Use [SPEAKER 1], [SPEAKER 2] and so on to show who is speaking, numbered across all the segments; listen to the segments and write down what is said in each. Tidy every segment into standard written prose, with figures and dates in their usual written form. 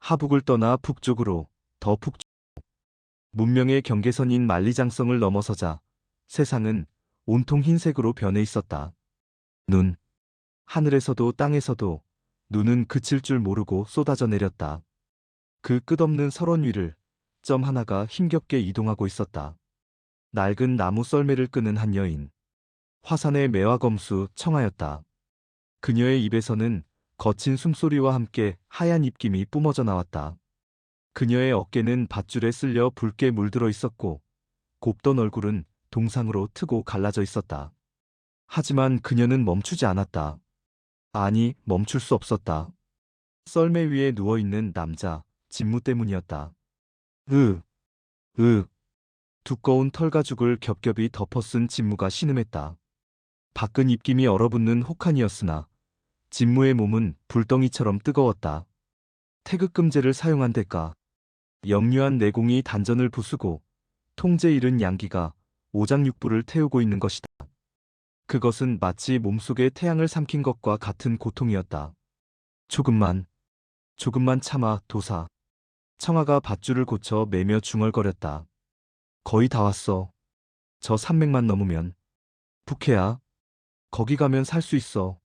[SPEAKER 1] 하북을 떠나 북쪽으로, 더 북쪽. 문명의 경계선인 만리장성을 넘어서자 세상은 온통 흰색으로 변해 있었다. 눈. 하늘에서도 땅에서도 눈은 그칠 줄 모르고 쏟아져 내렸다. 그 끝없는 설원 위를 점 하나가 힘겹게 이동하고 있었다. 낡은 나무 썰매를 끄는 한 여인. 화산의 매화검수 청하였다. 그녀의 입에서는 거친 숨소리와 함께 하얀 입김이 뿜어져 나왔다. 그녀의 어깨는 밧줄에 쓸려 붉게 물들어 있었고 곱던 얼굴은 동상으로 트고 갈라져 있었다. 하지만 그녀는 멈추지 않았다. 아니, 멈출 수 없었다. 썰매 위에 누워있는 남자, 진무 때문이었다. 으, 으. 두꺼운 털가죽을 겹겹이 덮어쓴 진무가 신음했다. 밖은 입김이 얼어붙는 혹한이었으나 진무의 몸은 불덩이처럼 뜨거웠다. 태극금제를 사용한 대가 역류한 내공이 단전을 부수고 통제 잃은 양기가 오장육부를 태우고 있는 것이다. 그것은 마치 몸속에 태양을 삼킨 것과 같은 고통이었다. 조금만 참아, 도사. 청아가 밧줄을 고쳐 매며 중얼거렸다. 거의 다 왔어. 저 산맥만 넘으면. 북해야. 거기 가면 살 수 있어.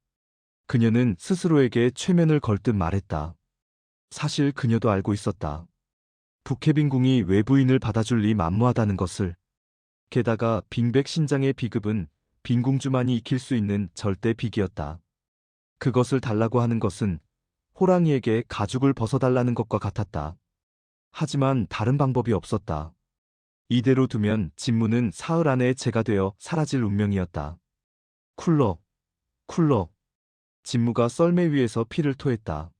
[SPEAKER 1] 그녀는 스스로에게 최면을 걸듯 말했다. 사실 그녀도 알고 있었다. 북해빈궁이 외부인을 받아줄 리 만무하다는 것을. 게다가 빙백신장의 비급은 빈궁주만이 익힐 수 있는 절대 빅이었다. 그것을 달라고 하는 것은 호랑이에게 가죽을 벗어달라는 것과 같았다. 하지만 다른 방법이 없었다. 이대로 두면 진무는 사흘 안에 재가 되어 사라질 운명이었다. 쿨럭, 쿨럭. 진무가 썰매 위에서 피를 토했다.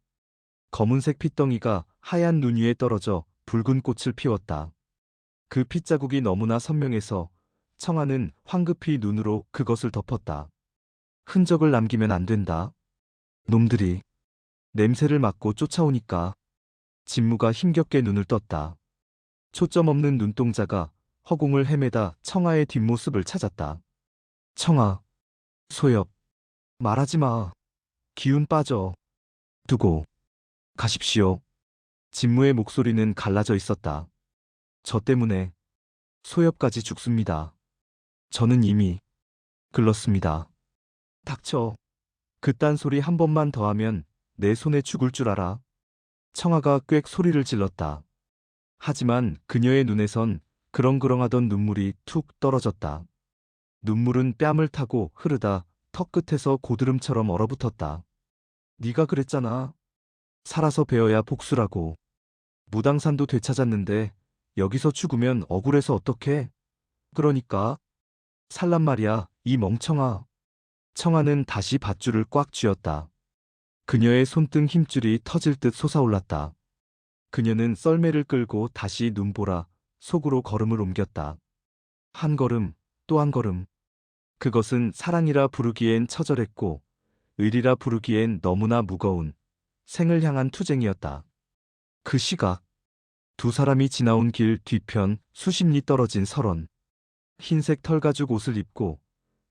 [SPEAKER 1] 검은색 핏덩이가 하얀 눈 위에 떨어져 붉은 꽃을 피웠다. 그 핏자국이 너무나 선명해서 청아는 황급히 눈으로 그것을 덮었다. 흔적을 남기면 안 된다. 놈들이 냄새를 맡고 쫓아오니까. 진무가 힘겹게 눈을 떴다. 초점 없는 눈동자가 허공을 헤매다 청아의 뒷모습을 찾았다. 청아, 소엽, 말하지 마. 기운 빠져. 두고 가십시오. 진무의 목소리는 갈라져 있었다. 저 때문에 소엽까지 죽습니다. 저는 이미 글렀습니다. 닥쳐. 그딴 소리 한 번만 더 하면 내 손에 죽을 줄 알아. 청아가 꽥 소리를 질렀다. 하지만 그녀의 눈에선 그렁그렁하던 눈물이 툭 떨어졌다. 눈물은 뺨을 타고 흐르다 턱 끝에서 고드름처럼 얼어붙었다. 네가 그랬잖아. 살아서 배워야 복수라고. 무당산도 되찾았는데 여기서 죽으면 억울해서 어떡해? 그러니까 살란 말이야, 이 멍청아. 청아는 다시 밧줄을 꽉 쥐었다. 그녀의 손등 힘줄이 터질 듯 솟아올랐다. 그녀는 썰매를 끌고 다시 눈보라 속으로 걸음을 옮겼다. 한 걸음, 또 한 걸음. 그것은 사랑이라 부르기엔 처절했고 의리라 부르기엔 너무나 무거운 생을 향한 투쟁이었다. 그 시각, 두 사람이 지나온 길 뒤편 수십 리 떨어진 설원. 흰색 털가죽 옷을 입고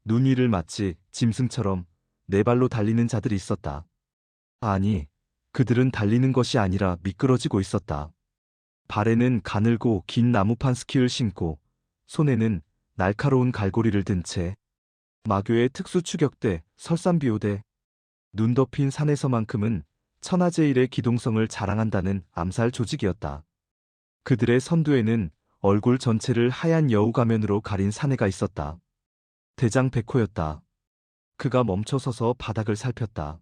[SPEAKER 1] 눈 위를 마치 짐승처럼 네 발로 달리는 자들이 있었다. 아니, 그들은 달리는 것이 아니라 미끄러지고 있었다. 발에는 가늘고 긴 나무판 스키를 신고 손에는 날카로운 갈고리를 든 채 마교의 특수 추격대, 설산비호대, 눈 덮인 산에서만큼은 천하제일의 기동성을 자랑한다는 암살 조직이었다. 그들의 선두에는 얼굴 전체를 하얀 여우 가면으로 가린 사내가 있었다. 대장 백호였다. 그가 멈춰서서 바닥을 살폈다.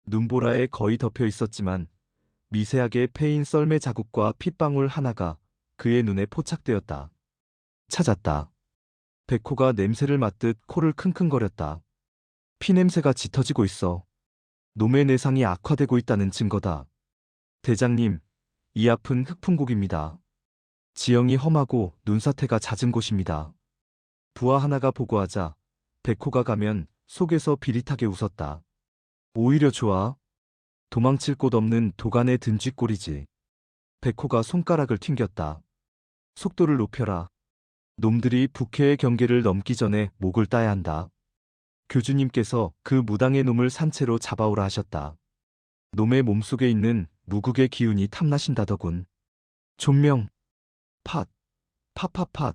[SPEAKER 1] 눈보라에 거의 덮여 있었지만 미세하게 패인 썰매 자국과 핏방울 하나가 그의 눈에 포착되었다. 찾았다. 백호가 냄새를 맡듯 코를 킁킁거렸다. 피냄새가 짙어지고 있어. 놈의 내상이 악화되고 있다는 증거다. 대장님, 이 앞은 흑풍곡입니다. 지형이 험하고 눈사태가 잦은 곳입니다. 부하 하나가 보고하자 백호가 가면 속에서 비릿하게 웃었다. 오히려 좋아. 도망칠 곳 없는 도간의 든쥐꼴이지. 백호가 손가락을 튕겼다. 속도를 높여라. 놈들이 북해의 경계를 넘기 전에 목을 따야 한다. 교주님께서 그 무당의 놈을 산채로 잡아오라 하셨다. 놈의 몸속에 있는 무국의 기운이 탐나신다더군. 존명, 팟, 팟팟팟.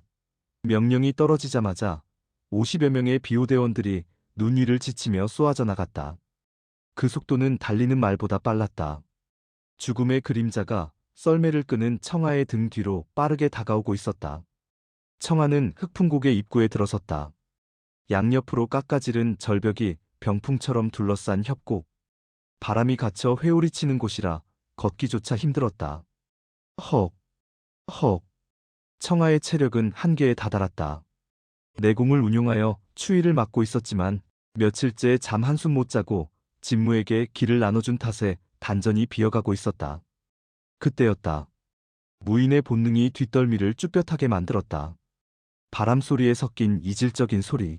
[SPEAKER 1] 명령이 떨어지자마자 50여 명의 비호대원들이 눈 위를 지치며 쏘아져 나갔다. 그 속도는 달리는 말보다 빨랐다. 죽음의 그림자가 썰매를 끄는 청아의 등 뒤로 빠르게 다가오고 있었다. 청아는 흑풍곡의 입구에 들어섰다. 양옆으로 깎아지른 절벽이 병풍처럼 둘러싼 협곡. 바람이 갇혀 회오리치는 곳이라 걷기조차 힘들었다. 헉, 헉. 청아의 체력은 한계에 다다랐다. 내공을 운용하여 추위를 막고 있었지만 며칠째 잠 한숨 못 자고 진무에게 길을 나눠준 탓에 단전이 비어가고 있었다. 그때였다. 무인의 본능이 뒷덜미를 쭈뼛하게 만들었다. 바람 소리에 섞인 이질적인 소리.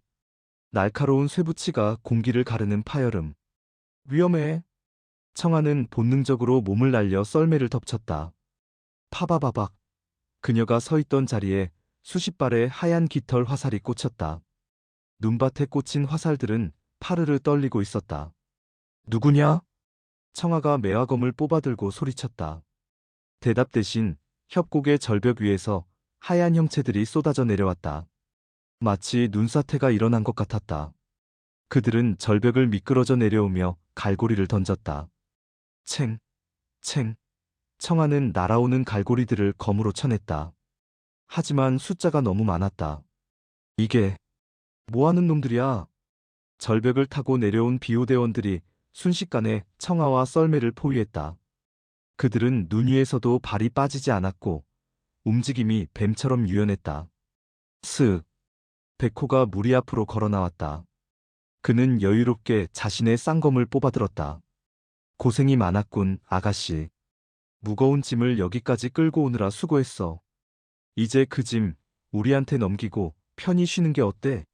[SPEAKER 1] 날카로운 쇠붙이가 공기를 가르는 파열음. 위험해. 청아는 본능적으로 몸을 날려 썰매를 덮쳤다. 파바바박. 그녀가 서 있던 자리에 수십 발의 하얀 깃털 화살이 꽂혔다. 눈밭에 꽂힌 화살들은 파르르 떨리고 있었다. 누구냐? 청아가 매화검을 뽑아들고 소리쳤다. 대답 대신 협곡의 절벽 위에서 하얀 형체들이 쏟아져 내려왔다. 마치 눈사태가 일어난 것 같았다. 그들은 절벽을 미끄러져 내려오며 갈고리를 던졌다. 챙, 챙. 청아는 날아오는 갈고리들을 검으로 쳐냈다. 하지만 숫자가 너무 많았다. 이게 뭐하는 놈들이야? 절벽을 타고 내려온 비호대원들이 순식간에 청아와 썰매를 포위했다. 그들은 눈 위에서도 발이 빠지지 않았고 움직임이 뱀처럼 유연했다. 슥. 백호가 무리 앞으로 걸어 나왔다. 그는 여유롭게 자신의 쌍검을 뽑아들었다. 고생이 많았군, 아가씨. 무거운 짐을 여기까지 끌고 오느라 수고했어. 이제 그 짐 우리한테 넘기고 편히 쉬는 게 어때?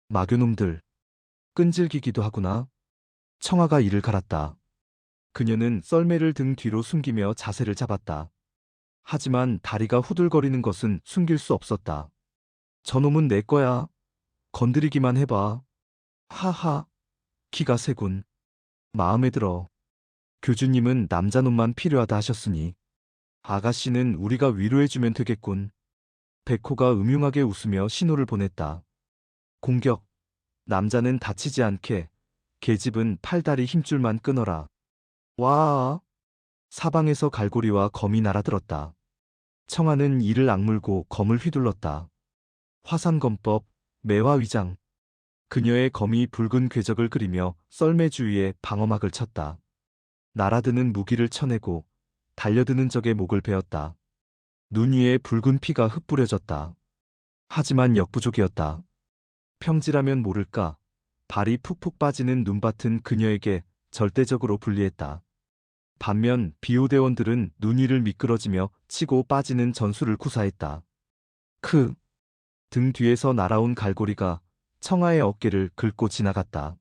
[SPEAKER 1] 마교놈들. 끈질기기도 하구나. 청아가 이를 갈았다. 그녀는 썰매를 등 뒤로 숨기며 자세를 잡았다. 하지만 다리가 후들거리는 것은 숨길 수 없었다. 저놈은 내 거야. 건드리기만 해봐. 하하. 기가 세군. 마음에 들어. 교주님은 남자놈만 필요하다 하셨으니 아가씨는 우리가 위로해주면 되겠군. 백호가 음흉하게 웃으며 신호를 보냈다. 공격. 남자는 다치지 않게. 계집은 팔다리 힘줄만 끊어라. 와. 사방에서 갈고리와 검이 날아들었다. 청아는 이를 악물고 검을 휘둘렀다. 화산검법, 매화위장. 그녀의 검이 붉은 궤적을 그리며 썰매 주위에 방어막을 쳤다. 날아드는 무기를 쳐내고 달려드는 적의 목을 베었다. 눈 위에 붉은 피가 흩뿌려졌다. 하지만 역부족이었다. 평지라면 모를까 발이 푹푹 빠지는 눈밭은 그녀에게 절대적으로 불리했다. 반면 비호대원들은 눈 위를 미끄러지며 치고 빠지는 전술을 구사했다. 등 뒤에서 날아온 갈고리가 청아의 어깨를 긁고 지나갔다.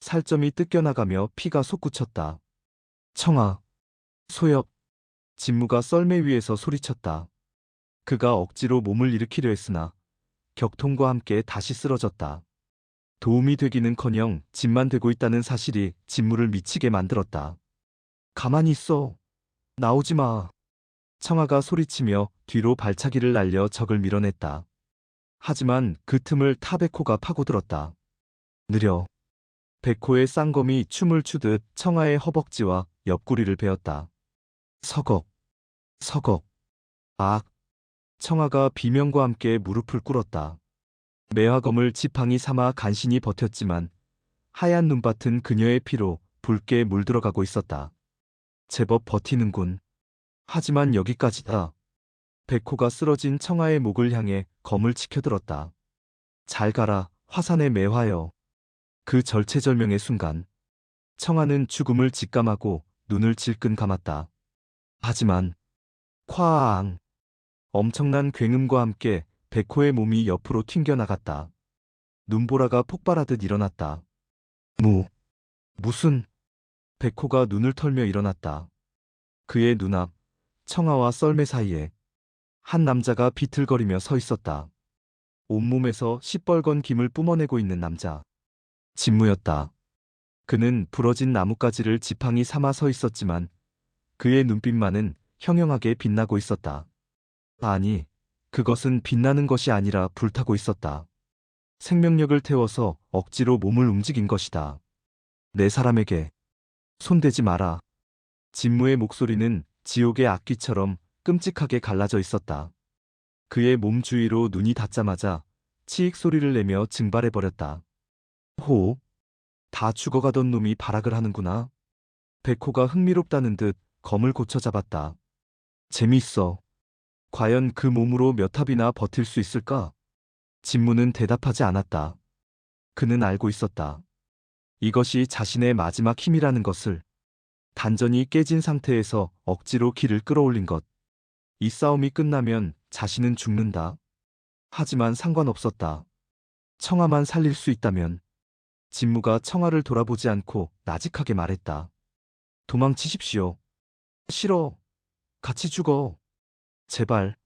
[SPEAKER 1] 살점이 뜯겨나가며 피가 솟구쳤다. 청아. 소엽. 진무가 썰매 위에서 소리쳤다. 그가 억지로 몸을 일으키려 했으나 격통과 함께 다시 쓰러졌다. 도움이 되기는커녕 짐만 되고 있다는 사실이 진무를 미치게 만들었다. 가만히 있어. 나오지 마. 청아가 소리치며 뒤로 발차기를 날려 적을 밀어냈다. 하지만 그 틈을 타베코가 파고들었다. 느려. 백호의 쌍검이 춤을 추듯 청아의 허벅지와 옆구리를 베었다. 서걱. 서걱. 악. 청아가 비명과 함께 무릎을 꿇었다. 매화검을 지팡이 삼아 간신히 버텼지만 하얀 눈밭은 그녀의 피로 붉게 물들어가고 있었다. 제법 버티는군. 하지만 여기까지다. 백호가 쓰러진 청아의 목을 향해 검을 치켜들었다. 잘 가라, 화산의 매화여. 그 절체절명의 순간 청아는 죽음을 직감하고 눈을 질끈 감았다. 하지만 쾅. 엄청난 굉음과 함께 백호의 몸이 옆으로 튕겨나갔다. 눈보라가 폭발하듯 일어났다. 무슨. 백호가 눈을 털며 일어났다. 그의 눈앞 청아와 썰매 사이에 한 남자가 비틀거리며 서 있었다. 온몸에서 시뻘건 김을 뿜어내고 있는 남자. 진무였다. 그는 부러진 나뭇가지를 지팡이 삼아 서 있었지만 그의 눈빛만은 형형하게 빛나고 있었다. 아니, 그것은 빛나는 것이 아니라 불타고 있었다. 생명력을 태워서 억지로 몸을 움직인 것이다. 내 사람에게 손대지 마라. 진무의 목소리는 지옥의 악귀처럼 끔찍하게 갈라져 있었다. 그의 몸 주위로 눈이 닿자마자 치익 소리를 내며 증발해버렸다. 호, 다 죽어가던 놈이 발악을 하는구나. 백호가 흥미롭다는 듯 검을 고쳐 잡았다. 재미있어. 과연 그 몸으로 몇 합이나 버틸 수 있을까? 진무는 대답하지 않았다. 그는 알고 있었다. 이것이 자신의 마지막 힘이라는 것을. 단전이 깨진 상태에서 억지로 기를 끌어올린 것. 이 싸움이 끝나면 자신은 죽는다. 하지만 상관없었다. 청아만 살릴 수 있다면. 진무가 청아를 돌아보지 않고 나직하게 말했다. 도망치십시오. 싫어. 같이 죽어. 제발.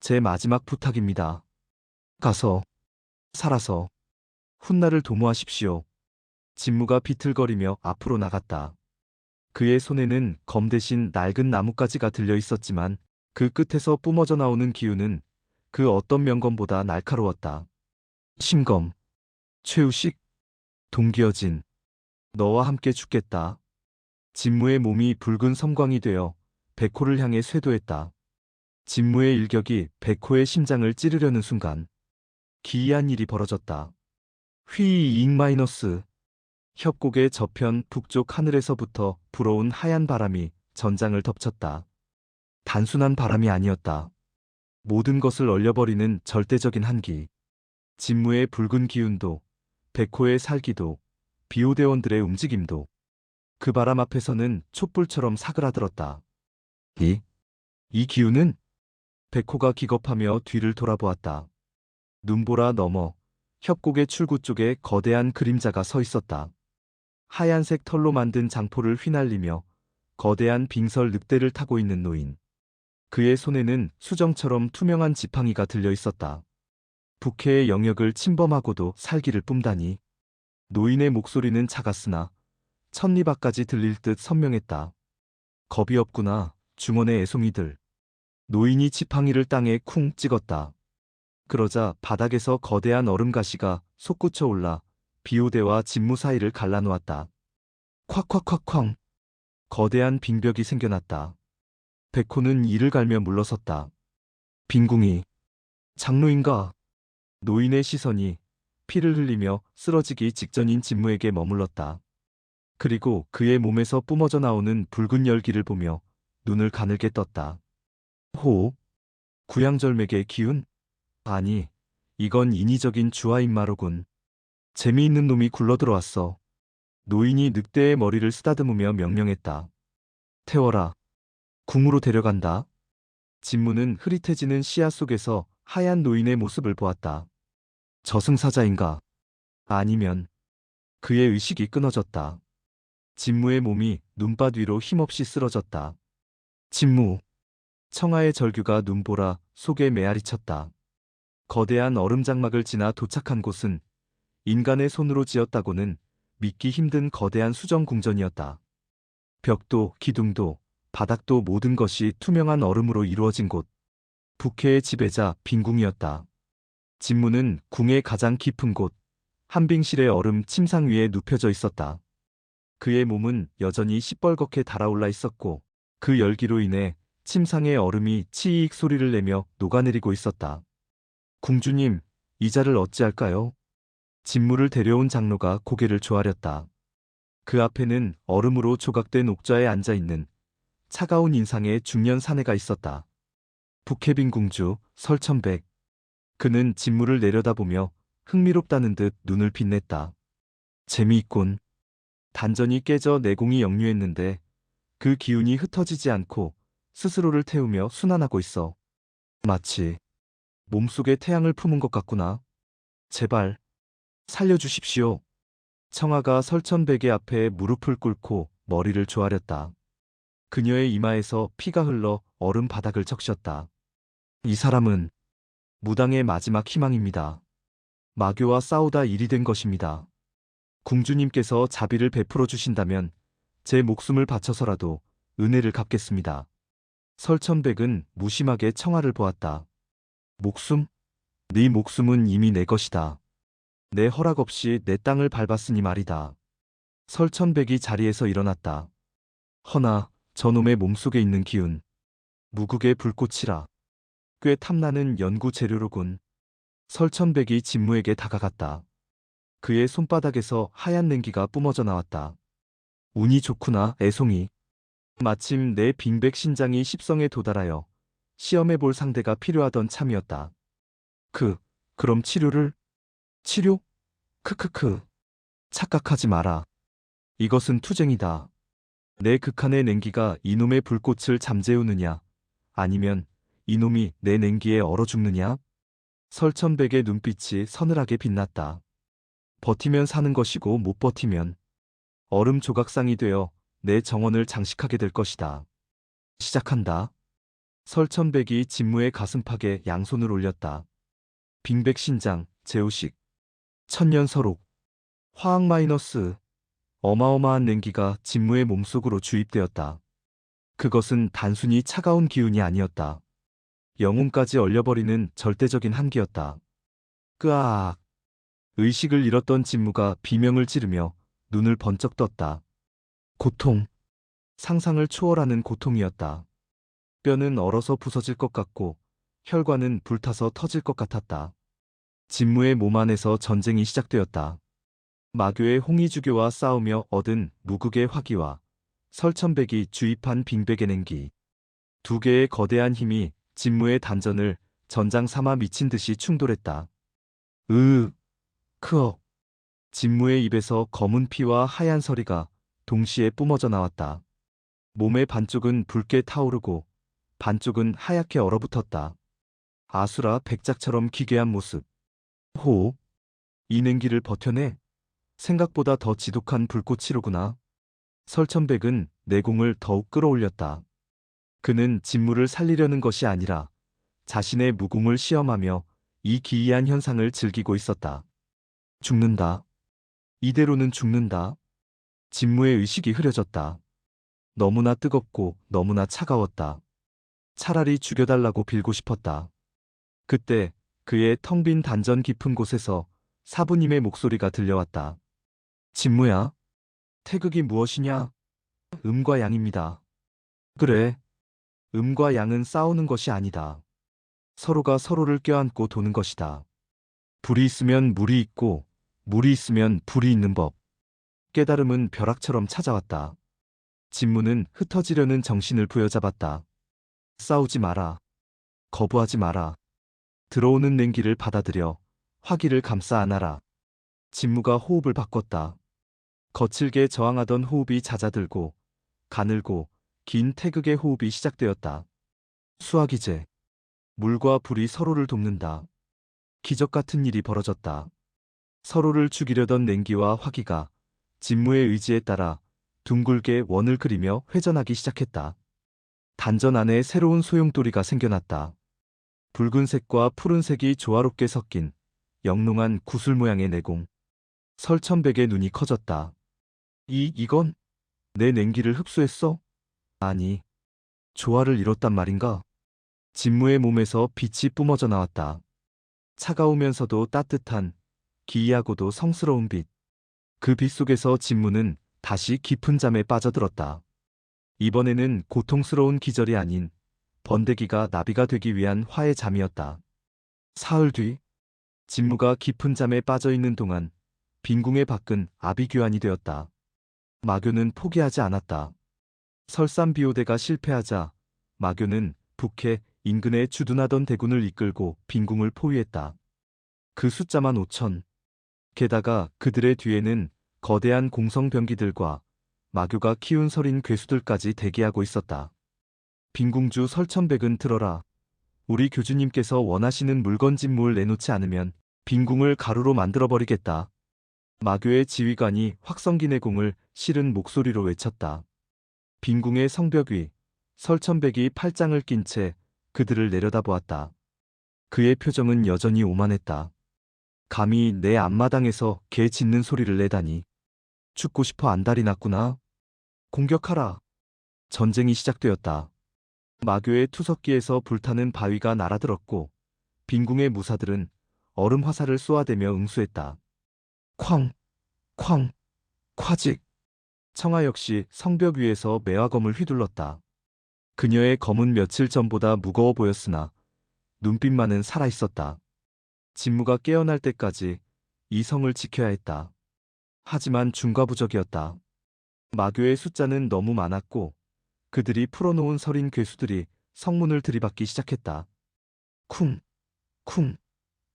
[SPEAKER 1] 제 마지막 부탁입니다. 가서, 살아서, 훗날을 도모하십시오. 진무가 비틀거리며 앞으로 나갔다. 그의 손에는 검 대신 낡은 나뭇가지가 들려 있었지만 그 끝에서 뿜어져 나오는 기운은 그 어떤 명검보다 날카로웠다. 심검. 최우식. 동기어진. 너와 함께 죽겠다. 진무의 몸이 붉은 섬광이 되어 백호를 향해 쇄도했다. 진무의 일격이 백호의 심장을 찌르려는 순간 기이한 일이 벌어졌다. 휘잉 마이너스. 협곡의 저편 북쪽 하늘에서부터 불어온 하얀 바람이 전장을 덮쳤다. 단순한 바람이 아니었다. 모든 것을 얼려버리는 절대적인 한기. 진무의 붉은 기운도, 백호의 살기도, 비호대원들의 움직임도 그 바람 앞에서는 촛불처럼 사그라들었다. 이 기운은? 백호가 기겁하며 뒤를 돌아보았다. 눈보라 너머 협곡의 출구 쪽에 거대한 그림자가 서 있었다. 하얀색 털로 만든 장포를 휘날리며 거대한 빙설 늑대를 타고 있는 노인. 그의 손에는 수정처럼 투명한 지팡이가 들려 있었다. 북해의 영역을 침범하고도 살기를 뿜다니. 노인의 목소리는 작았으나 천리밖까지 들릴 듯 선명했다. 겁이 없구나, 중원의 애송이들. 노인이 지팡이를 땅에 쿵 찍었다. 그러자 바닥에서 거대한 얼음가시가 솟구쳐 올라 비오대와 진무 사이를 갈라놓았다. 콱콱콱쾅. 거대한 빙벽이 생겨났다. 백호는 이를 갈며 물러섰다. 빈궁이. 장로인가? 노인의 시선이 피를 흘리며 쓰러지기 직전인 진무에게 머물렀다. 그리고 그의 몸에서 뿜어져 나오는 붉은 열기를 보며 눈을 가늘게 떴다. 호. 구양절맥의 기운? 아니, 이건 인위적인 주화인마로군. 재미있는 놈이 굴러들어왔어. 노인이 늑대의 머리를 쓰다듬으며 명령했다. 태워라. 궁으로 데려간다. 진무는 흐릿해지는 시야 속에서 하얀 노인의 모습을 보았다. 저승사자인가? 아니면 그의 의식이 끊어졌다. 진무의 몸이 눈밭 위로 힘없이 쓰러졌다. 진무. 청아의 절규가 눈보라 속에 메아리쳤다. 거대한 얼음장막을 지나 도착한 곳은 인간의 손으로 지었다고는 믿기 힘든 거대한 수정 궁전이었다. 벽도 기둥도 바닥도 모든 것이 투명한 얼음으로 이루어진 곳. 북해의 지배자 빈궁이었다. 진무는 궁의 가장 깊은 곳 한빙실의 얼음 침상 위에 눕혀져 있었다. 그의 몸은 여전히 시뻘겋게 달아올라 있었고 그 열기로 인해 침상의 얼음이 치익 소리를 내며 녹아내리고 있었다. 궁주님, 이 자를 어찌할까요? 진무를 데려온 장로가 고개를 조아렸다. 그 앞에는 얼음으로 조각된 옥좌에 앉아있는 차가운 인상의 중년 사내가 있었다. 북해빈 궁주 설천백. 그는 진무를 내려다보며 흥미롭다는 듯 눈을 빛냈다. 재미있군. 단전이 깨져 내공이 역류했는데 그 기운이 흩어지지 않고 스스로를 태우며 순환하고 있어. 마치 몸속에 태양을 품은 것 같구나. 제발 살려주십시오. 청아가 설천백의 앞에 무릎을 꿇고 머리를 조아렸다. 그녀의 이마에서 피가 흘러 얼음 바닥을 적셨다. 이 사람은 무당의 마지막 희망입니다. 마교와 싸우다 일이 된 것입니다. 궁주님께서 자비를 베풀어 주신다면 제 목숨을 바쳐서라도 은혜를 갚겠습니다. 설천백은 무심하게 청아를 보았다. 목숨? 네 목숨은 이미 내 것이다. 내 허락 없이 내 땅을 밟았으니 말이다. 설천백이 자리에서 일어났다. 허나 저놈의 몸속에 있는 기운. 무국의 불꽃이라. 꽤 탐나는 연구 재료로군. 설천백이 진무에게 다가갔다. 그의 손바닥에서 하얀 냉기가 뿜어져 나왔다. 운이 좋구나, 애송이. 마침 내 빙백 신장이 십성에 도달하여 시험해 볼 상대가 필요하던 참이었다. 그럼 치료를? 치료? 크크크. 착각하지 마라. 이것은 투쟁이다. 내 극한의 냉기가 이놈의 불꽃을 잠재우느냐, 아니면 이놈이 내 냉기에 얼어 죽느냐? 설천백의 눈빛이 서늘하게 빛났다. 버티면 사는 것이고 못 버티면 얼음 조각상이 되어 내 정원을 장식하게 될 것이다. 시작한다. 설천백이 진무의 가슴팍에 양손을 올렸다. 빙백신장, 제우식, 천년서록, 화학 마이너스. 어마어마한 냉기가 진무의 몸속으로 주입되었다. 그것은 단순히 차가운 기운이 아니었다. 영혼까지 얼려버리는 절대적인 한기였다. 끄아악. 의식을 잃었던 진무가 비명을 지르며 눈을 번쩍 떴다. 고통. 상상을 초월하는 고통이었다. 뼈는 얼어서 부서질 것 같고 혈관은 불타서 터질 것 같았다. 진무의 몸 안에서 전쟁이 시작되었다. 마교의 홍의주교와 싸우며 얻은 무국의 화기와 설천백이 주입한 빙백의 냉기. 두 개의 거대한 힘이 진무의 단전을 전장 삼아 미친 듯이 충돌했다. 크어. 진무의 입에서 검은 피와 하얀 서리가 동시에 뿜어져 나왔다. 몸의 반쪽은 붉게 타오르고 반쪽은 하얗게 얼어붙었다. 아수라 백작처럼 기괴한 모습. 호흡. 이 냉기를 버텨내? 생각보다 더 지독한 불꽃이로구나. 설천백은 내공을 더욱 끌어올렸다. 그는 진무를 살리려는 것이 아니라 자신의 무공을 시험하며 이 기이한 현상을 즐기고 있었다. 죽는다. 이대로는 죽는다. 진무의 의식이 흐려졌다. 너무나 뜨겁고 너무나 차가웠다. 차라리 죽여달라고 빌고 싶었다. 그때 그의 텅 빈 단전 깊은 곳에서 사부님의 목소리가 들려왔다. 진무야, 태극이 무엇이냐? 음과 양입니다. 그래. 음과 양은 싸우는 것이 아니다. 서로가 서로를 껴안고 도는 것이다. 불이 있으면 물이 있고 물이 있으면 불이 있는 법. 깨달음은 벼락처럼 찾아왔다. 진무는 흩어지려는 정신을 부여잡았다. 싸우지 마라. 거부하지 마라. 들어오는 냉기를 받아들여 화기를 감싸 안아라. 진무가 호흡을 바꿨다. 거칠게 저항하던 호흡이 잦아들고 가늘고 긴 태극의 호흡이 시작되었다. 수학이제. 물과 불이 서로를 돕는다. 기적 같은 일이 벌어졌다. 서로를 죽이려던 냉기와 화기가 진무의 의지에 따라 둥글게 원을 그리며 회전하기 시작했다. 단전 안에 새로운 소용돌이가 생겨났다. 붉은색과 푸른색이 조화롭게 섞인 영롱한 구슬 모양의 내공. 설천백의 눈이 커졌다. 이건 내 냉기를 흡수했어? 아니, 조화를 이뤘단 말인가? 진무의 몸에서 빛이 뿜어져 나왔다. 차가우면서도 따뜻한, 기이하고도 성스러운 빛. 그 빛 속에서 진무는 다시 깊은 잠에 빠져들었다. 이번에는 고통스러운 기절이 아닌 번데기가 나비가 되기 위한 화의 잠이었다. 사흘 뒤, 진무가 깊은 잠에 빠져있는 동안 빈궁의 밖은 아비규환이 되었다. 마교는 포기하지 않았다. 설삼비오대가 실패하자 마교는 북해 인근에 주둔하던 대군을 이끌고 빈궁을 포위했다. 그 숫자만 5천. 게다가 그들의 뒤에는 거대한 공성병기들과 마교가 키운 서린 괴수들까지 대기하고 있었다. 빈궁주 설천백은 들어라. 우리 교주님께서 원하시는 물건 진무를 내놓지 않으면 빈궁을 가루로 만들어버리겠다. 마교의 지휘관이 확성기내공을 실은 목소리로 외쳤다. 빈궁의 성벽 위 설천백이 팔짱을 낀 채 그들을 내려다보았다. 그의 표정은 여전히 오만했다. 감히 내 앞마당에서 개 짖는 소리를 내다니. 죽고 싶어 안달이 났구나. 공격하라. 전쟁이 시작되었다. 마교의 투석기에서 불타는 바위가 날아들었고 빈궁의 무사들은 얼음 화살을 쏘아대며 응수했다. 쾅! 쾅! 콰직! 청아 역시 성벽 위에서 매화검을 휘둘렀다. 그녀의 검은 며칠 전보다 무거워 보였으나 눈빛만은 살아있었다. 진무가 깨어날 때까지 이 성을 지켜야 했다. 하지만 중과부적이었다. 마교의 숫자는 너무 많았고 그들이 풀어놓은 서린 괴수들이 성문을 들이받기 시작했다. 쿵! 쿵!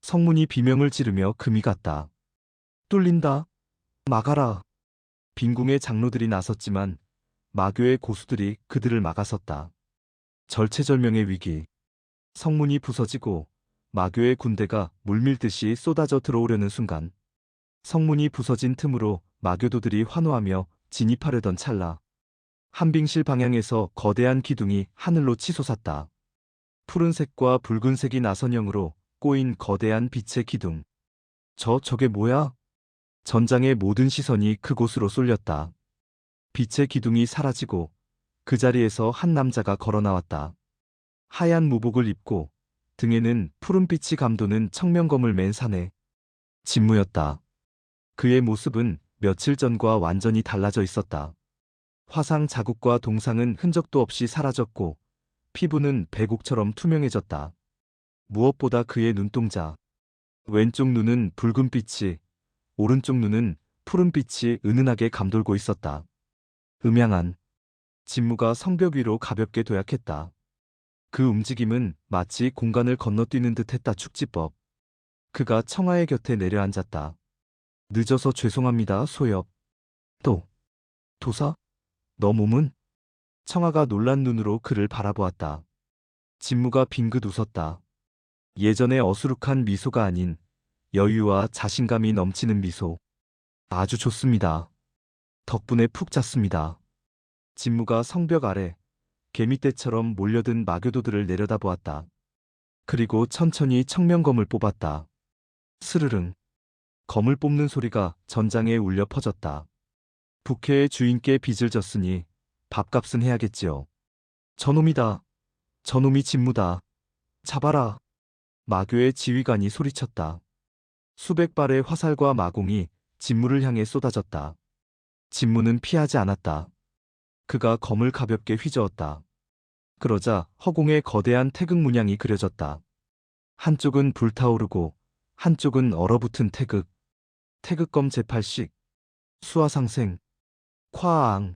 [SPEAKER 1] 성문이 비명을 지르며 금이 갔다. 뚫린다. 막아라. 빈궁의 장로들이 나섰지만 마교의 고수들이 그들을 막아섰다. 절체절명의 위기. 성문이 부서지고 마교의 군대가 물밀듯이 쏟아져 들어오려는 순간 성문이 부서진 틈으로 마교도들이 환호하며 진입하려던 찰나 한빙실 방향에서 거대한 기둥이 하늘로 치솟았다. 푸른색과 붉은색이 나선형으로 꼬인 거대한 빛의 기둥. 저게 뭐야? 전장의 모든 시선이 그곳으로 쏠렸다. 빛의 기둥이 사라지고 그 자리에서 한 남자가 걸어 나왔다. 하얀 무복을 입고 등에는 푸른빛이 감도는 청명검을 맨 사내. 진무였다. 그의 모습은 며칠 전과 완전히 달라져 있었다. 화상 자국과 동상은 흔적도 없이 사라졌고 피부는 백옥처럼 투명해졌다. 무엇보다 그의 눈동자. 왼쪽 눈은 붉은빛이, 오른쪽 눈은 푸른빛이 은은하게 감돌고 있었다. 음양한. 진무가 성벽 위로 가볍게 도약했다. 그 움직임은 마치 공간을 건너뛰는 듯했다. 축지법. 그가 청아의 곁에 내려앉았다. 늦어서 죄송합니다, 소엽. 도사? 너 몸은? 청아가 놀란 눈으로 그를 바라보았다. 진무가 빙긋 웃었다. 예전의 어수룩한 미소가 아닌 여유와 자신감이 넘치는 미소. 아주 좋습니다. 덕분에 푹 잤습니다. 진무가 성벽 아래 개미떼처럼 몰려든 마교도들을 내려다보았다. 그리고 천천히 청명검을 뽑았다. 스르릉. 검을 뽑는 소리가 전장에 울려 퍼졌다. 부캐의 주인께 빚을 졌으니 밥값은 해야겠지요. 저놈이다. 저놈이 진무다. 잡아라. 마교의 지휘관이 소리쳤다. 수백 발의 화살과 마공이 진무를 향해 쏟아졌다. 진무는 피하지 않았다. 그가 검을 가볍게 휘저었다. 그러자 허공에 거대한 태극 문양이 그려졌다. 한쪽은 불타오르고 한쪽은 얼어붙은 태극. 태극검 제8식. 수화상생. 콰앙.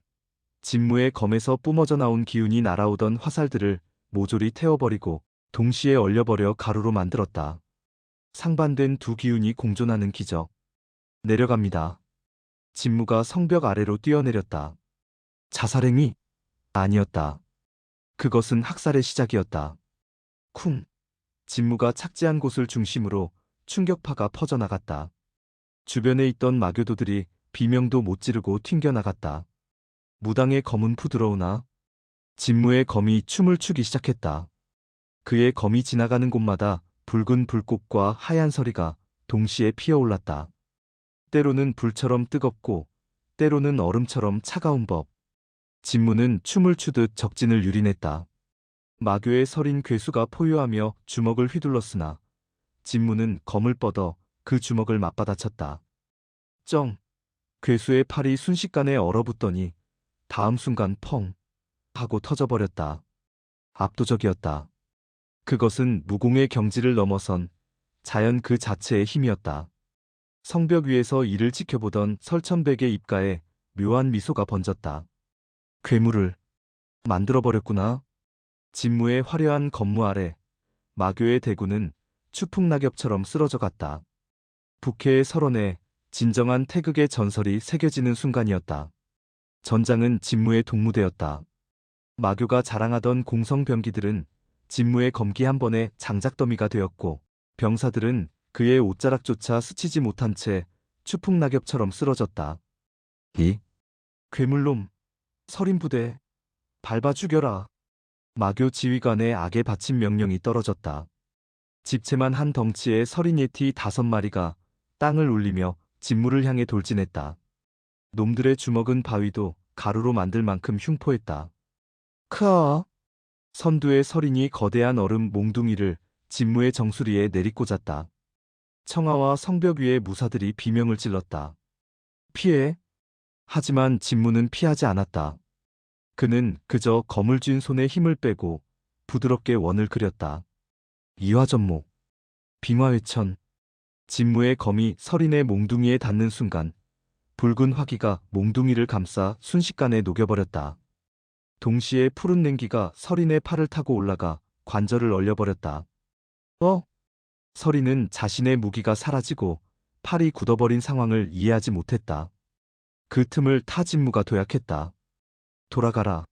[SPEAKER 1] 진무의 검에서 뿜어져 나온 기운이 날아오던 화살들을 모조리 태워버리고 동시에 얼려버려 가루로 만들었다. 상반된 두 기운이 공존하는 기적. 내려갑니다. 진무가 성벽 아래로 뛰어내렸다. 자살행위? 아니었다. 그것은 학살의 시작이었다. 쿵. 진무가 착지한 곳을 중심으로 충격파가 퍼져나갔다. 주변에 있던 마교도들이 비명도 못 지르고 튕겨나갔다. 무당의 검은 부드러우나? 진무의 검이 춤을 추기 시작했다. 그의 검이 지나가는 곳마다 붉은 불꽃과 하얀 서리가 동시에 피어올랐다. 때로는 불처럼 뜨겁고 때로는 얼음처럼 차가운 법. 진무는 춤을 추듯 적진을 유린했다. 마교의 서린 괴수가 포효하며 주먹을 휘둘렀으나 진무는 검을 뻗어 그 주먹을 맞받아쳤다. 쩡! 괴수의 팔이 순식간에 얼어붙더니 다음 순간 펑! 하고 터져버렸다. 압도적이었다. 그것은 무공의 경지를 넘어선 자연 그 자체의 힘이었다. 성벽 위에서 이를 지켜보던 설천백의 입가에 묘한 미소가 번졌다. 괴물을 만들어버렸구나. 진무의 화려한 검무 아래 마교의 대군은 추풍낙엽처럼 쓰러져 갔다. 부캐의 설원에 진정한 태극의 전설이 새겨지는 순간이었다. 전장은 진무의 동무대였다. 마교가 자랑하던 공성병기들은 진무의 검기 한 번에 장작더미가 되었고 병사들은 그의 옷자락조차 스치지 못한 채 추풍낙엽처럼 쓰러졌다. 이 괴물놈, 서린부대, 밟아 죽여라. 마교 지휘관의 악에 바친 명령이 떨어졌다. 집채만 한 덩치의 서린 예티 5마리가 땅을 울리며 진무를 향해 돌진했다. 놈들의 주먹은 바위도 가루로 만들 만큼 흉포했다. 크아. 선두의 서린이 거대한 얼음 몽둥이를 진무의 정수리에 내리꽂았다. 청아와 성벽 위의 무사들이 비명을 질렀다. 피해. 하지만 진무는 피하지 않았다. 그는 그저 검을 쥔 손에 힘을 빼고 부드럽게 원을 그렸다. 이화전목, 빙화회천. 진무의 검이 서린의 몽둥이에 닿는 순간 붉은 화기가 몽둥이를 감싸 순식간에 녹여버렸다. 동시에 푸른 냉기가 서린의 팔을 타고 올라가 관절을 얼려버렸다. 어? 서린은 자신의 무기가 사라지고 팔이 굳어버린 상황을 이해하지 못했다. 그 틈을 타 진무가 도약했다. 돌아가라.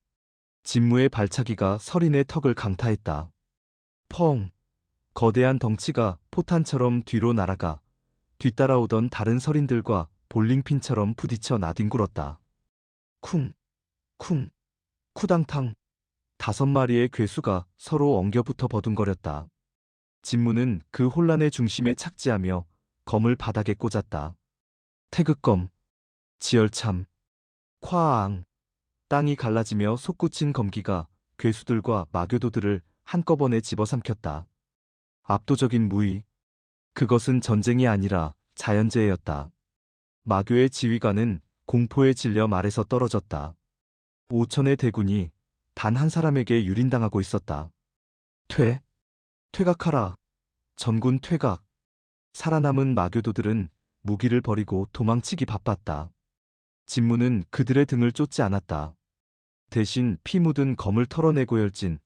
[SPEAKER 1] 진무의 발차기가 서린의 턱을 강타했다. 펑! 거대한 덩치가 포탄처럼 뒤로 날아가 뒤따라오던 다른 서린들과 볼링핀처럼 부딪혀 나뒹굴었다. 쿵! 쿵! 쿠당탕! 5마리의 괴수가 서로 엉겨붙어 버둥거렸다. 진무는 그 혼란의 중심에 착지하며 검을 바닥에 꽂았다. 태극검, 지열참, 쾅! 땅이 갈라지며 솟구친 검기가 괴수들과 마교도들을 한꺼번에 집어삼켰다. 압도적인 무위. 그것은 전쟁이 아니라 자연재해였다. 마교의 지휘관은 공포에 질려 말에서 떨어졌다. 5천의 대군이 단 한 사람에게 유린당하고 있었다. 퇴각하라. 전군 퇴각. 살아남은 마교도들은 무기를 버리고 도망치기 바빴다. 진무는 그들의 등을 쫓지 않았다. 대신 피 묻은 검을 털어내고 열진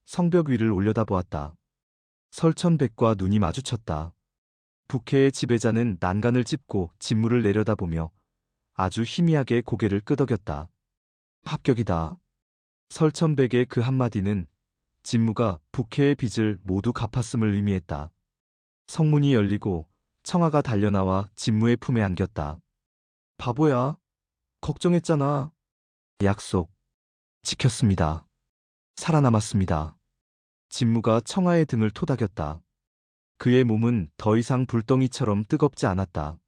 [SPEAKER 1] 성벽 위를 올려다보았다. 설천백과 눈이 마주쳤다. 북해의 지배자는 난간을 짚고 진무를 내려다보며 아주 희미하게 고개를 끄덕였다. 합격이다. 설천백의 그 한마디는 진무가 북해의 빚을 모두 갚았음을 의미했다. 성문이 열리고 청아가 달려나와 진무의 품에 안겼다. 바보야. 걱정했잖아. 약속. 지켰습니다. 살아남았습니다. 진무가 청아의 등을 토닥였다. 그의 몸은 더 이상 불덩이처럼 뜨겁지 않았다.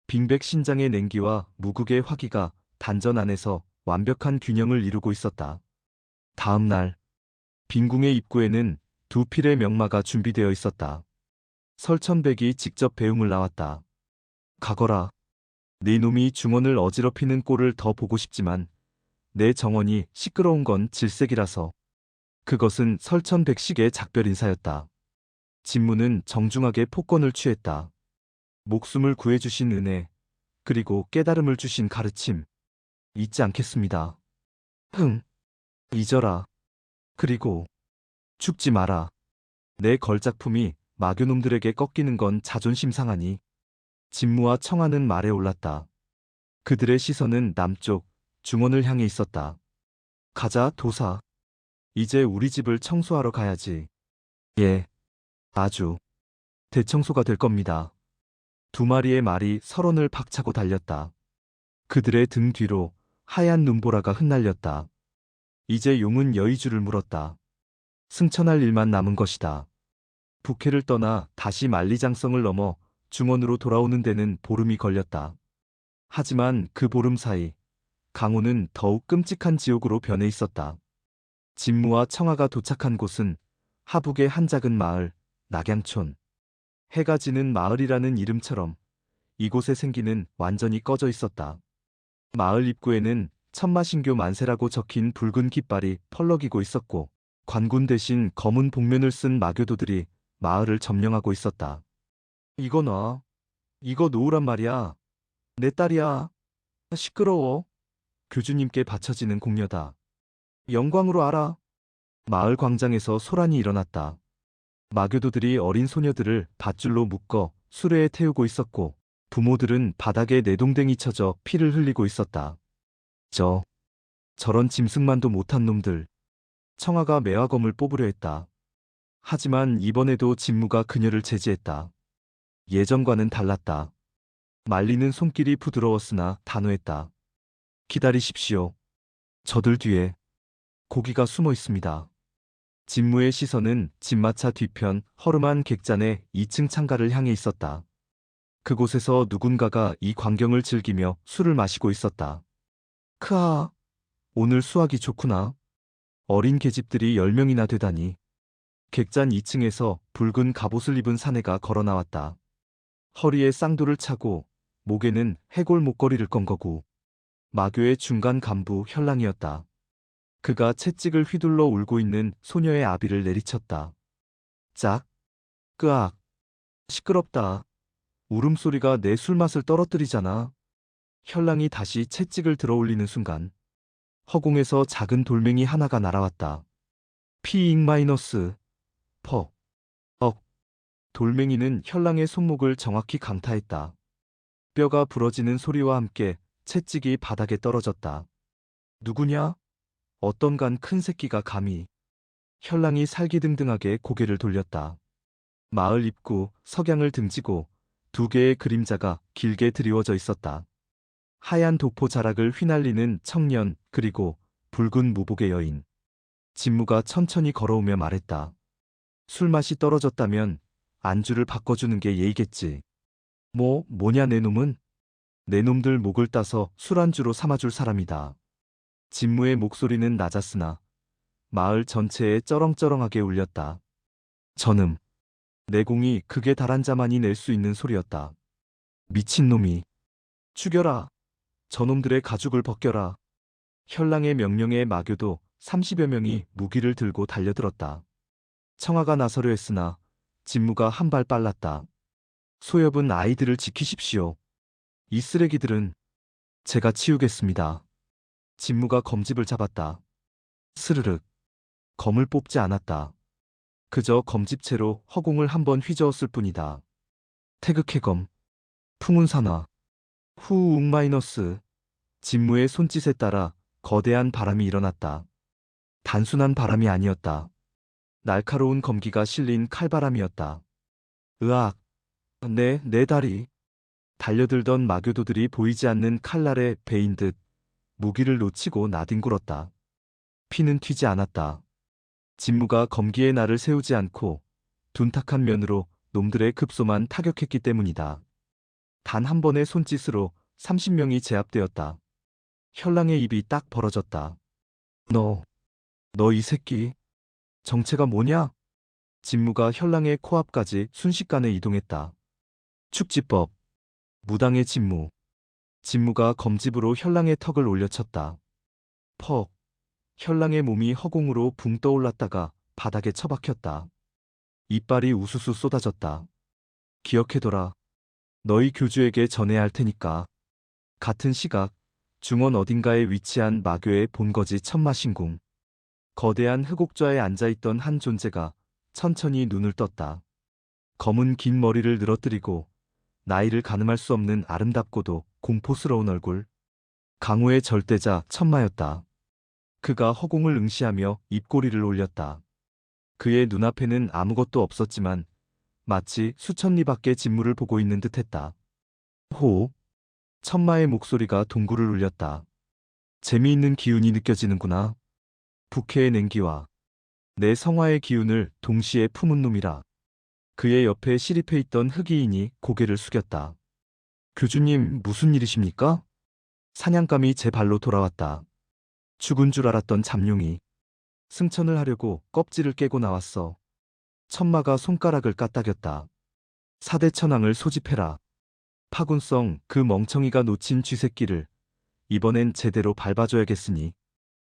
[SPEAKER 1] 빙백 신장의 냉기와 무국의 화기가 단전 안에서 완벽한 균형을 이루고 있었다. 다음 날, 빈궁의 입구에는 두 필의 명마가 준비되어 있었다. 설천백이 직접 배웅을 나왔다. 가거라. 네 놈이 중원을 어지럽히는 꼴을 더 보고 싶지만 내 정원이 시끄러운 건 질색이라서. 그것은 설천백식의 작별 인사였다. 진무는 정중하게 폭권을 취했다. 목숨을 구해주신 은혜, 그리고 깨달음을 주신 가르침, 잊지 않겠습니다. 잊어라. 그리고 죽지 마라. 내 걸작품이 마교놈들에게 꺾이는 건 자존심 상하니. 진무와 청아는 말에 올랐다. 그들의 시선은 남쪽, 중원을 향해 있었다. 가자, 도사. 이제 우리 집을 청소하러 가야지. 예. 아주. 대청소가 될 겁니다. 2마리의 말이 서론을 박차고 달렸다. 그들의 등 뒤로 하얀 눈보라가 흩날렸다. 이제 용은 여의주를 물었다. 승천할 일만 남은 것이다. 북해를 떠나 다시 만리장성을 넘어 중원으로 돌아오는 데는 보름이 걸렸다. 하지만 그 보름 사이 강호는 더욱 끔찍한 지옥으로 변해 있었다. 진무와 청아가 도착한 곳은 하북의 한 작은 마을, 낙양촌. 해가 지는 마을이라는 이름처럼 이곳의 생기는 완전히 꺼져 있었다. 마을 입구에는 천마신교 만세라고 적힌 붉은 깃발이 펄럭이고 있었고 관군 대신 검은 복면을 쓴 마교도들이 마을을 점령하고 있었다. 이거 놔. 이거 놓으란 말이야. 내 딸이야. 시끄러워. 교주님께 바쳐지는 공녀다. 영광으로 알아. 마을 광장에서 소란이 일어났다. 마교도들이 어린 소녀들을 밧줄로 묶어 수레에 태우고 있었고 부모들은 바닥에 내동댕이 쳐져 피를 흘리고 있었다. 저런 짐승만도 못한 놈들. 청아가 매화검을 뽑으려 했다. 하지만 이번에도 진무가 그녀를 제지했다. 예전과는 달랐다. 말리는 손길이 부드러웠으나 단호했다. 기다리십시오. 저들 뒤에 고기가 숨어 있습니다. 진무의 시선은 진마차 뒤편 허름한 객잔의 2층 창가를 향해 있었다. 그곳에서 누군가가 이 광경을 즐기며 술을 마시고 있었다. 크아, 오늘 수학이 좋구나. 어린 계집들이 10명이나 되다니. 객잔 2층에서 붉은 갑옷을 입은 사내가 걸어 나왔다. 허리에 쌍두를 차고 목에는 해골 목걸이를 건 거고 마교의 중간 간부 현랑이었다. 그가 채찍을 휘둘러 울고 있는 소녀의 아비를 내리쳤다. 짝, 끄악, 시끄럽다. 울음소리가 내 술맛을 떨어뜨리잖아. 현랑이 다시 채찍을 들어 올리는 순간 허공에서 작은 돌멩이 하나가 날아왔다. 피잉 마이너스, 퍽, 억. 돌멩이는 현랑의 손목을 정확히 강타했다. 뼈가 부러지는 소리와 함께 채찍이 바닥에 떨어졌다. 누구냐? 어떤간 큰 새끼가 감히. 현랑이 살기등등하게 고개를 돌렸다. 마을 입구 석양을 등지고 두 개의 그림자가 길게 드리워져 있었다. 하얀 도포 자락을 휘날리는 청년 그리고 붉은 무복의 여인. 진무가 천천히 걸어오며 말했다. 술맛이 떨어졌다면 안주를 바꿔주는 게 예의겠지. 뭐냐 내 놈은? 내 놈들 목을 따서 술안주로 삼아줄 사람이다. 진무의 목소리는 낮았으나 마을 전체에 쩌렁쩌렁하게 울렸다. 전음. 내공이 극에 달한 자만이 낼 수 있는 소리였다. 미친놈이. 죽여라. 저놈들의 가죽을 벗겨라. 현랑의 명령에 마교도 30여 명이 무기를 들고 달려들었다. 청아가 나서려 했으나 진무가 한 발 빨랐다. 소엽은 아이들을 지키십시오. 이 쓰레기들은 제가 치우겠습니다. 진무가 검집을 잡았다. 스르륵. 검을 뽑지 않았다. 그저 검집채로 허공을 한번 휘저었을 뿐이다. 태극해검. 풍운산화. 후웅 마이너스. 진무의 손짓에 따라 거대한 바람이 일어났다. 단순한 바람이 아니었다. 날카로운 검기가 실린 칼바람이었다. 으악. 내 다리. 달려들던 마교도들이 보이지 않는 칼날에 베인 듯 무기를 놓치고 나뒹굴었다. 피는 튀지 않았다. 진무가 검기에 날을 세우지 않고 둔탁한 면으로 놈들의 급소만 타격했기 때문이다. 단 한 번의 손짓으로 30명이 제압되었다. 현랑의 입이 딱 벌어졌다. 너 이 새끼. 정체가 뭐냐? 진무가 현랑의 코앞까지 순식간에 이동했다. 축지법. 무당의 진무. 진무가 검집으로 현랑의 턱을 올려쳤다. 퍽. 현랑의 몸이 허공으로 붕 떠올랐다가 바닥에 처박혔다. 이빨이 우수수 쏟아졌다. 기억해둬라. 너희 교주에게 전해야 할 테니까. 같은 시각 중원 어딘가에 위치한 마교의 본거지 천마신궁. 거대한 흑옥좌에 앉아있던 한 존재가 천천히 눈을 떴다. 검은 긴 머리를 늘어뜨리고 나이를 가늠할 수 없는 아름답고도 공포스러운 얼굴. 강호의 절대자 천마였다. 그가 허공을 응시하며 입꼬리를 올렸다. 그의 눈앞에는 아무것도 없었지만 마치 수천 리 밖의 진무를 보고 있는 듯했다. 호. 천마의 목소리가 동굴을 울렸다. 재미있는 기운이 느껴지는구나. 부캐의 냉기와 내 성화의 기운을 동시에 품은 놈이라. 그의 옆에 시립해 있던 흑이인이 고개를 숙였다. 교주님 무슨 일이십니까? 사냥감이 제 발로 돌아왔다. 죽은 줄 알았던 잠룡이 승천을 하려고 껍질을 깨고 나왔어. 천마가 손가락을 까딱였다. 사대천왕을 소집해라. 파군성 그 멍청이가 놓친 쥐새끼를 이번엔 제대로 밟아줘야겠으니.